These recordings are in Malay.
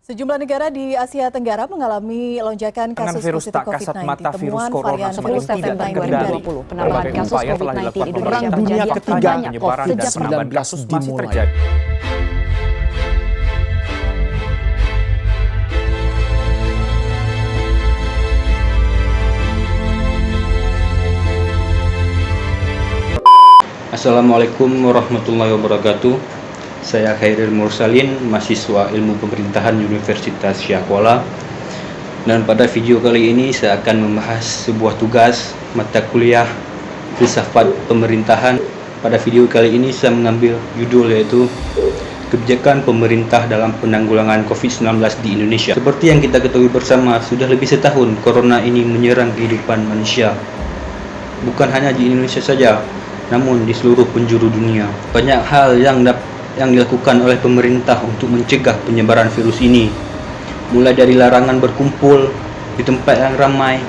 Sejumlah negara di Asia Tenggara mengalami lonjakan kasus virus positif tak kasat COVID-19. mata virus Temuan corona varian semakin virus tidak September terkendali. 2020. Penambahan Berbagai kasus upaya telah COVID-19 dilakukan di Indonesia pemerintah menjadi untuk yang menekan terbanyak penyebaran dan sejak penambahan kasus masih dimulai. terjadi. Assalamualaikum warahmatullahi wabarakatuh. Saya Khairil Mursalin, mahasiswa Ilmu Pemerintahan Universitas Syah Kuala. Dan pada video kali ini saya akan membahas sebuah tugas mata kuliah Filsafat Pemerintahan. Pada video kali ini saya mengambil judul yaitu Kebijakan Pemerintah dalam Penanggulangan COVID-19 di Indonesia. Seperti yang kita ketahui bersama, sudah lebih setahun corona ini menyerang kehidupan manusia. Bukan hanya di Indonesia saja, namun di seluruh penjuru dunia. Banyak hal yang dilakukan oleh pemerintah untuk mencegah penyebaran virus ini, mulai dari larangan berkumpul di tempat yang ramai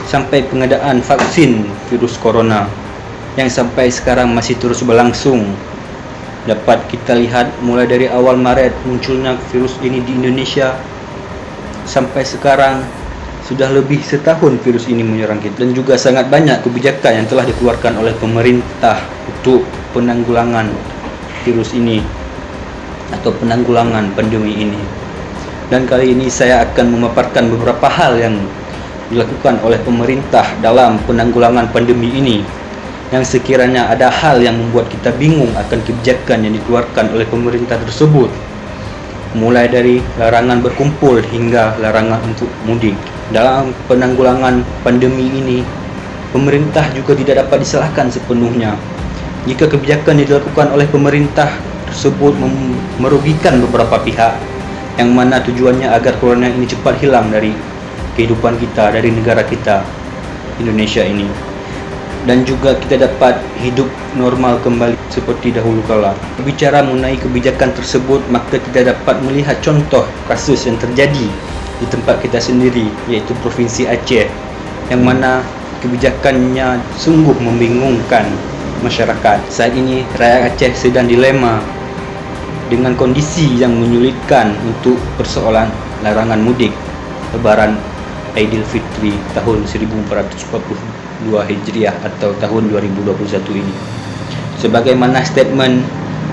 sampai pengadaan vaksin virus corona yang sampai sekarang masih terus berlangsung. Dapat kita lihat mulai dari awal Maret munculnya virus ini di Indonesia sampai sekarang sudah lebih setahun virus ini menyerang kita, dan juga sangat banyak kebijakan yang telah dikeluarkan oleh pemerintah untuk penanggulangan virus ini atau penanggulangan pandemi ini. Dan kali ini saya akan memaparkan beberapa hal yang dilakukan oleh pemerintah dalam penanggulangan pandemi ini, yang sekiranya ada hal yang membuat kita bingung akan kebijakan yang dikeluarkan oleh pemerintah tersebut, mulai dari larangan berkumpul hingga larangan untuk mudik. Dalam penanggulangan pandemi ini, pemerintah juga tidak dapat disalahkan sepenuhnya jika kebijakan yang dilakukan oleh pemerintah tersebut merugikan beberapa pihak, yang mana tujuannya agar corona ini cepat hilang dari kehidupan kita, dari negara kita, Indonesia ini, dan juga kita dapat hidup normal kembali seperti dahulu kala. Bicara mengenai kebijakan tersebut, maka kita dapat melihat contoh kasus yang terjadi di tempat kita sendiri, yaitu Provinsi Aceh, yang mana kebijakannya sungguh membingungkan masyarakat. Saat ini rakyat Aceh sedang dilema dengan kondisi yang menyulitkan untuk persoalan larangan mudik Lebaran Aidilfitri tahun 1442 Hijriah atau tahun 2021 ini. Sebagaimana statement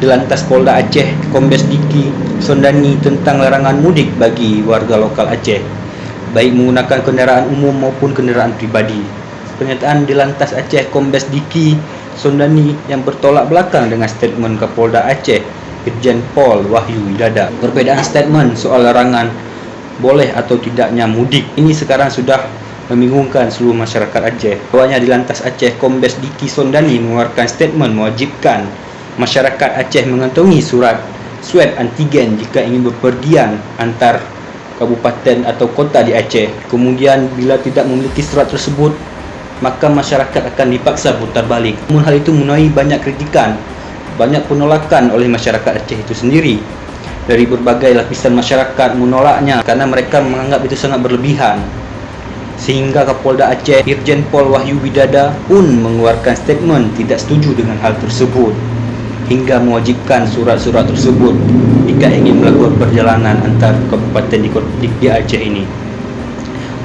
Dilantas Polda Aceh Kombes Diki Sondani tentang larangan mudik bagi warga lokal Aceh, baik menggunakan kendaraan umum maupun kendaraan pribadi. Pernyataan Dilantas Aceh Kombes Diki Sondani yang bertolak belakang dengan statement Kapolda Aceh Irjen Pol Wahyu Widada. Perbedaan statement soal larangan boleh atau tidaknya mudik ini sekarang sudah membingungkan seluruh masyarakat Aceh. Awalnya Dilantas Aceh Kombes Diki Sondani mengeluarkan statement mewajibkan masyarakat Aceh mengantongi surat swab antigen jika ingin bepergian antar kabupaten atau kota di Aceh. Kemudian bila tidak memiliki surat tersebut, maka masyarakat akan dipaksa putar balik. Namun hal itu menuai banyak kritikan, banyak penolakan oleh masyarakat Aceh itu sendiri. Dari berbagai lapisan masyarakat menolaknya karena mereka menganggap itu sangat berlebihan. Sehingga Kapolda Aceh Irjen Pol Wahyu Widada pun mengeluarkan statement tidak setuju dengan hal tersebut, hingga mewajibkan surat-surat tersebut jika ingin melakukan perjalanan antar kabupaten di Aceh ini.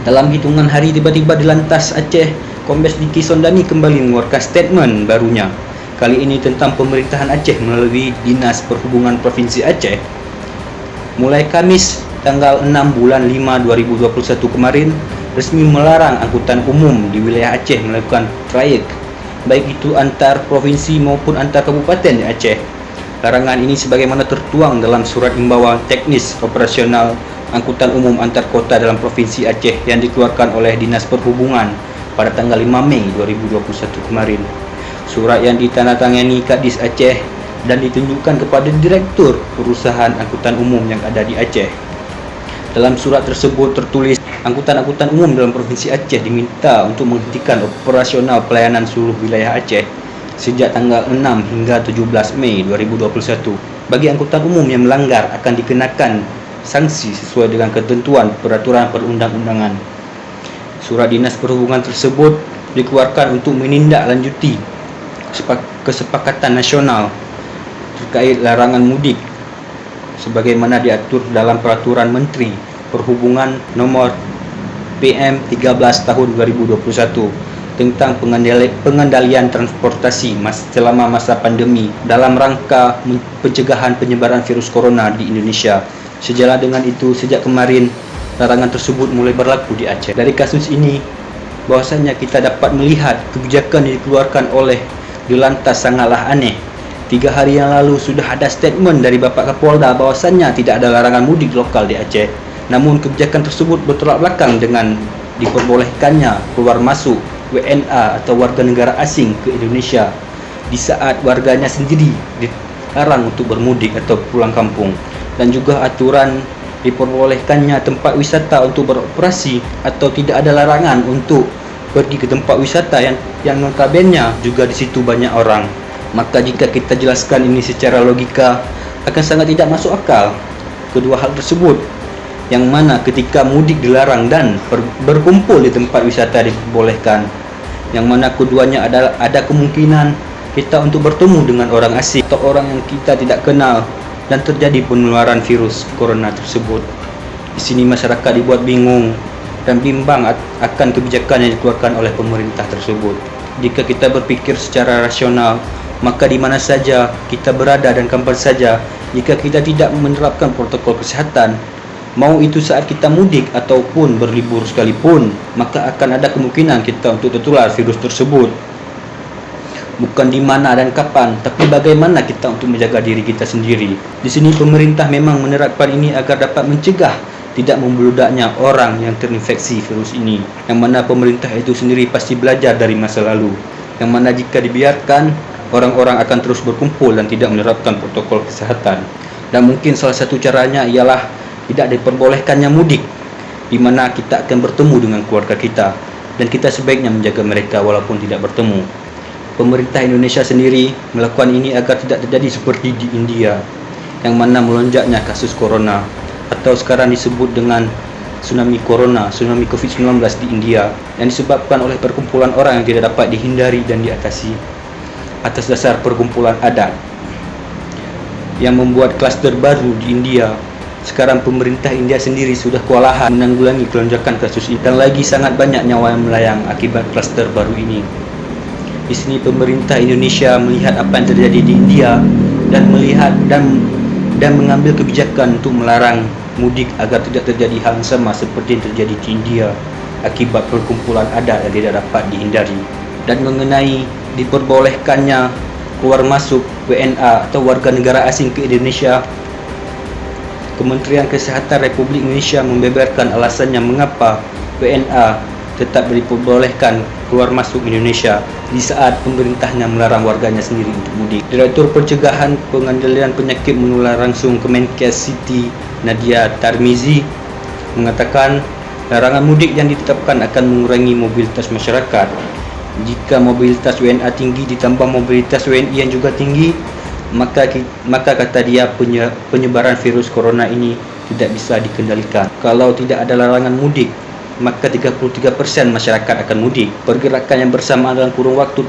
Dalam hitungan hari tiba-tiba Dilantas Aceh Kombes Diki Sondani kembali mengeluarkan statement barunya, kali ini tentang pemerintahan Aceh melalui Dinas Perhubungan Provinsi Aceh. Mulai Kamis tanggal 6 bulan 5 2021 kemarin, resmi melarang angkutan umum di wilayah Aceh melakukan trayek, baik itu antar provinsi maupun antar kabupaten di Aceh. Larangan ini sebagaimana tertuang dalam surat imbauan teknis operasional angkutan umum antar kota dalam Provinsi Aceh yang dikeluarkan oleh Dinas Perhubungan pada tanggal 5 Mei 2021 kemarin. Surat yang ditandatangani Kadis Aceh dan ditunjukkan kepada Direktur Perusahaan Angkutan Umum yang ada di Aceh. Dalam surat tersebut tertulis, angkutan-angkutan umum dalam Provinsi Aceh diminta untuk menghentikan operasional pelayanan seluruh wilayah Aceh sejak tanggal 6 hingga 17 Mei 2021. Bagi angkutan umum yang melanggar akan dikenakan sanksi sesuai dengan ketentuan peraturan perundang-undangan. Surat Dinas Perhubungan tersebut dikeluarkan untuk menindaklanjuti kesepakatan nasional terkait larangan mudik sebagaimana diatur dalam Peraturan Menteri Perhubungan Nomor PM 13 Tahun 2021 tentang pengendalian transportasi selama masa pandemi dalam rangka pencegahan penyebaran virus corona di Indonesia. Sejalan dengan itu, sejak kemarin larangan tersebut mulai berlaku di Aceh. Dari kasus ini, bahwasanya kita dapat melihat kebijakan yang dikeluarkan oleh Dilantas sangatlah aneh. 3 hari yang lalu sudah ada statement dari Bapak Kapolda bahwasanya tidak ada larangan mudik lokal di Aceh. Namun kebijakan tersebut bertolak belakang dengan diperbolehkannya keluar masuk WNA atau warga negara asing ke Indonesia di saat warganya sendiri dilarang untuk bermudik atau pulang kampung, dan juga aturan diperbolehkannya tempat wisata untuk beroperasi atau tidak ada larangan untuk pergi ke tempat wisata yang notabene juga di situ banyak orang. Maka jika kita jelaskan ini secara logika, akan sangat tidak masuk akal kedua hal tersebut, yang mana ketika mudik dilarang dan berkumpul di tempat wisata diperbolehkan, yang mana keduanya ada kemungkinan kita untuk bertemu dengan orang asing atau orang yang kita tidak kenal dan terjadi penularan virus corona tersebut. Di sini masyarakat dibuat bingung dan bimbang akan kebijakan yang dikeluarkan oleh pemerintah tersebut. Jika kita berpikir secara rasional, maka di mana saja kita berada dan kapan saja, jika kita tidak menerapkan protokol kesehatan, mau itu saat kita mudik ataupun berlibur sekalipun, maka akan ada kemungkinan kita untuk tertular virus tersebut. Bukan di mana dan kapan, tapi bagaimana kita untuk menjaga diri kita sendiri. Di sini pemerintah memang menerapkan ini agar dapat mencegah tidak membeludaknya orang yang terinfeksi virus ini, yang mana pemerintah itu sendiri pasti belajar dari masa lalu, yang mana jika dibiarkan, orang-orang akan terus berkumpul dan tidak menerapkan protokol kesehatan. Dan mungkin salah satu caranya ialah tidak diperbolehkannya mudik, di mana kita akan bertemu dengan keluarga kita, dan kita sebaiknya menjaga mereka walaupun tidak bertemu. Pemerintah Indonesia sendiri melakukan ini agar tidak terjadi seperti di India, yang mana melonjaknya kasus corona, atau sekarang disebut dengan tsunami corona, tsunami COVID-19 di India, yang disebabkan oleh perkumpulan orang yang tidak dapat dihindari dan diatasi atas dasar perkumpulan adat, yang membuat klaster baru di India. Sekarang pemerintah India sendiri sudah kewalahan menanggulangi kelonjakan kasus ini, dan lagi sangat banyak nyawa yang melayang akibat klaster baru ini. Di sini pemerintah Indonesia melihat apa yang terjadi di India dan melihat dan mengambil kebijakan untuk melarang mudik agar tidak terjadi hal yang sama seperti yang terjadi di India akibat perkumpulan adat yang tidak dapat dihindari. Dan mengenai diperbolehkannya keluar masuk WNA atau warga negara asing ke Indonesia, Kementerian Kesehatan Republik Indonesia membeberkan alasannya mengapa WNA tetap diperbolehkan keluar masuk Indonesia di saat pemerintahnya melarang warganya sendiri untuk mudik. Direktur Pencegahan Pengendalian Penyakit Menular Langsung Kemenkes Siti Nadia Tarmizi mengatakan larangan mudik yang ditetapkan akan mengurangi mobilitas masyarakat. Jika mobilitas WNA tinggi ditambah mobilitas WNI yang juga tinggi, maka kata dia penyebaran virus corona ini tidak bisa dikendalikan. Kalau tidak ada larangan mudik, maka 33% masyarakat akan mudik. Pergerakan yang bersamaan dalam kurun waktu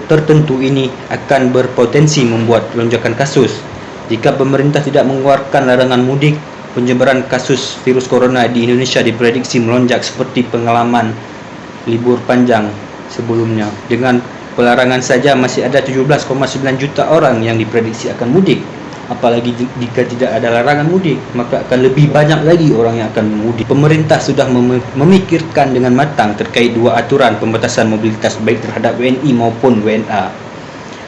tertentu ini akan berpotensi membuat lonjakan kasus. Jika pemerintah tidak mengeluarkan larangan mudik, penyebaran kasus virus corona di Indonesia diprediksi melonjak seperti pengalaman libur panjang sebelumnya. Dengan pelarangan saja masih ada 17,9 juta orang yang diprediksi akan mudik. Apalagi jika tidak ada larangan mudik, maka akan lebih banyak lagi orang yang akan mudik. Pemerintah sudah memikirkan dengan matang terkait dua aturan pembatasan mobilitas baik terhadap WNI maupun WNA.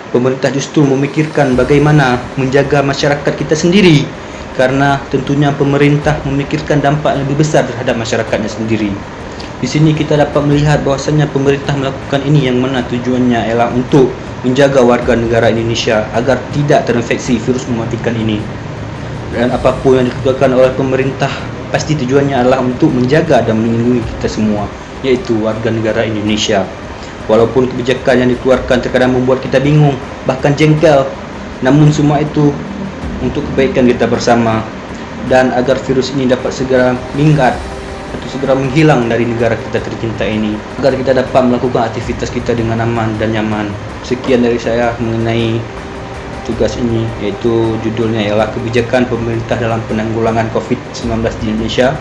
Pemerintah justru memikirkan bagaimana menjaga masyarakat kita sendiri, karena tentunya pemerintah memikirkan dampak yang lebih besar terhadap masyarakatnya sendiri. Di sini kita dapat melihat bahwasanya pemerintah melakukan ini yang mana tujuannya ialah untuk menjaga warga negara Indonesia agar tidak terinfeksi virus mematikan ini. Dan apapun yang dilakukan oleh pemerintah pasti tujuannya adalah untuk menjaga dan melindungi kita semua, yaitu warga negara Indonesia. Walaupun kebijakan yang dikeluarkan terkadang membuat kita bingung, bahkan jengkel, namun semua itu untuk kebaikan kita bersama, dan agar virus ini dapat segera minggat atau segera menghilang dari negara kita tercinta ini, agar kita dapat melakukan aktivitas kita dengan aman dan nyaman. Sekian dari saya mengenai tugas ini, yaitu judulnya ialah kebijakan pemerintah dalam penanggulangan COVID-19 di Indonesia.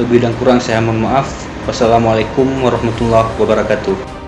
Lebih dan kurang saya mohon maaf. Wassalamualaikum warahmatullahi wabarakatuh.